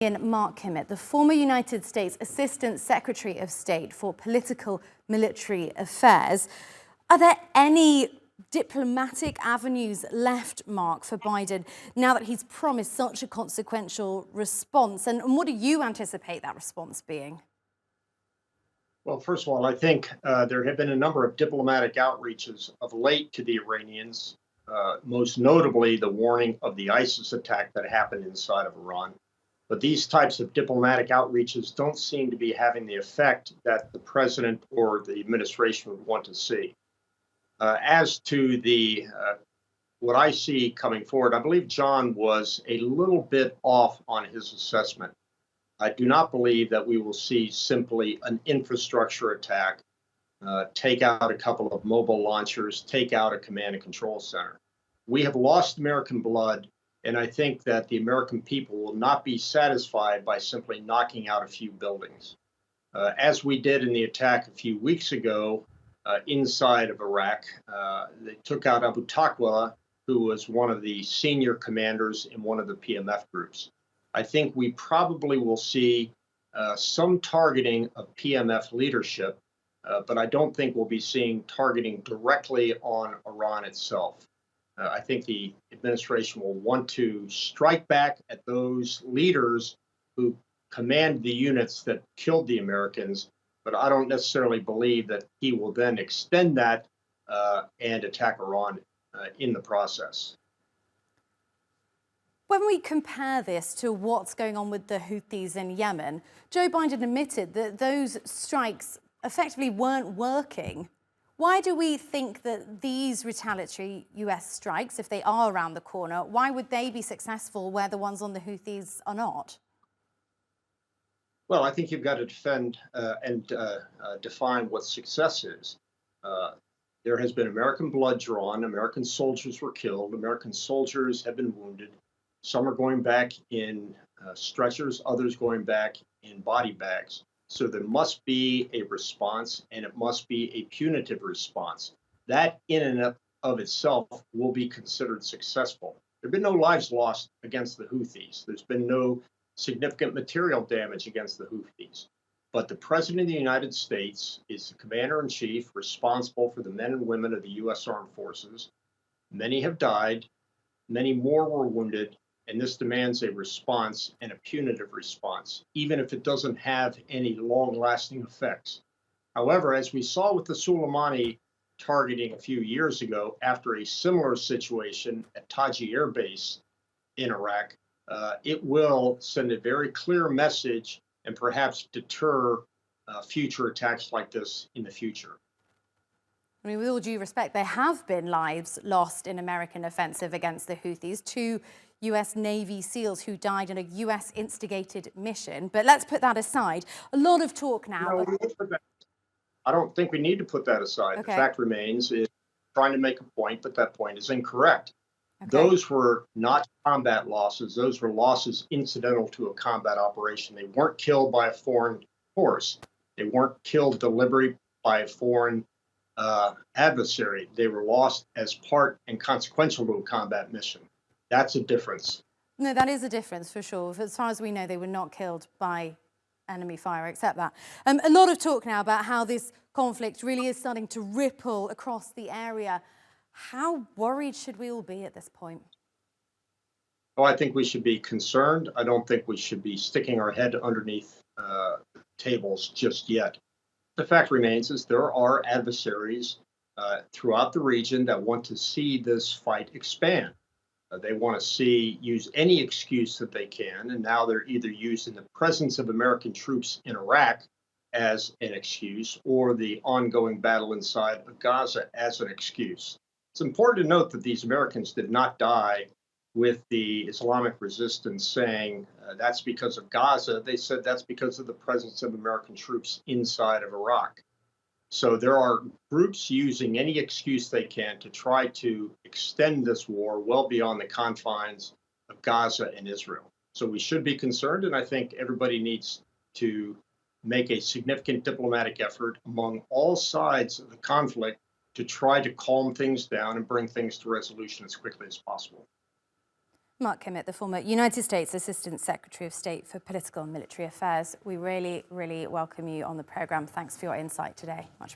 Mark Kimmitt, the former United States Assistant Secretary of State for Political Military Affairs. Are there any diplomatic avenues left, Mark, for Biden now that he's promised such a consequential response? And what do you anticipate that response being? Well, first of all, I think there have been a number of diplomatic outreaches of late to the Iranians, most notably the warning of the ISIS attack that happened inside of Iran. But these types of diplomatic outreaches don't seem to be having the effect that the president or the administration would want to see. As to the what I see coming forward, I believe John was a little bit off on his assessment. I do not believe that we will see simply an infrastructure attack, take out a couple of mobile launchers, take out a command and control center. We have lost American blood, and I think that the American people will not be satisfied by simply knocking out a few buildings. As we did in the attack a few weeks ago inside of Iraq, they took out Abu Taqwa, who was one of the senior commanders in one of the PMF groups. I think we probably will see some targeting of PMF leadership, but I don't think we'll be seeing targeting directly on Iran itself. I think the administration will want to strike back at those leaders who command the units that killed the Americans, but I don't necessarily believe that he will then extend that and attack Iran in the process. When we compare this to what's going on with the Houthis in Yemen, Joe Biden admitted that those strikes effectively weren't working. Why do we think that these retaliatory US strikes, if they are around the corner, why would they be successful where the ones on the Houthis are not? Well, I think you've got to defend and define what success is. There has been American blood drawn, American soldiers were killed, American soldiers have been wounded. Some are going back in stretchers, others going back in body bags. So there must be a response, and it must be a punitive response. That in and of itself will be considered successful. There have been no lives lost against the Houthis. There's been no significant material damage against the Houthis. But the President of the United States is the commander-in-chief responsible for the men and women of the U.S. Armed Forces. Many have died. Many more were wounded. And this demands a response and a punitive response, even if it doesn't have any long-lasting effects. However, as we saw with the Soleimani targeting a few years ago after a similar situation at Taji Air Base in Iraq, it will send a very clear message and perhaps deter future attacks like this in the future. I mean, with all due respect, there have been lives lost in American offensive against the Houthis. 2 US Navy SEALs who died in a US instigated mission. But let's put that aside. A lot of talk now. I don't think we need to put that aside. Okay. The fact remains is trying to make a point, but that point is incorrect. Okay. Those were not combat losses. Those were losses incidental to a combat operation. They weren't killed by a foreign force. They weren't killed deliberately by a foreign adversary. They were lost as part and consequential to a combat mission. That's a difference. No, that is a difference for sure. As far as we know, they were not killed by enemy fire, except that. A lot of talk now about how this conflict really is starting to ripple across the area. How worried should we all be at this point? Oh, I think we should be concerned. I don't think we should be sticking our head underneath tables just yet. The fact remains is there are adversaries throughout the region that want to see this fight expand. They want to use any excuse that they can, and now they're either using the presence of American troops in Iraq as an excuse or the ongoing battle inside of Gaza as an excuse. It's important to note that these Americans did not die with the Islamic resistance saying that's because of Gaza. They said that's because of the presence of American troops inside of Iraq. So there are groups using any excuse they can to try to extend this war well beyond the confines of Gaza and Israel. So we should be concerned, and I think everybody needs to make a significant diplomatic effort among all sides of the conflict to try to calm things down and bring things to resolution as quickly as possible. Mark Kimmitt, the former United States Assistant Secretary of State for Political and Military Affairs. We really, really welcome you on the programme. Thanks for your insight today. Much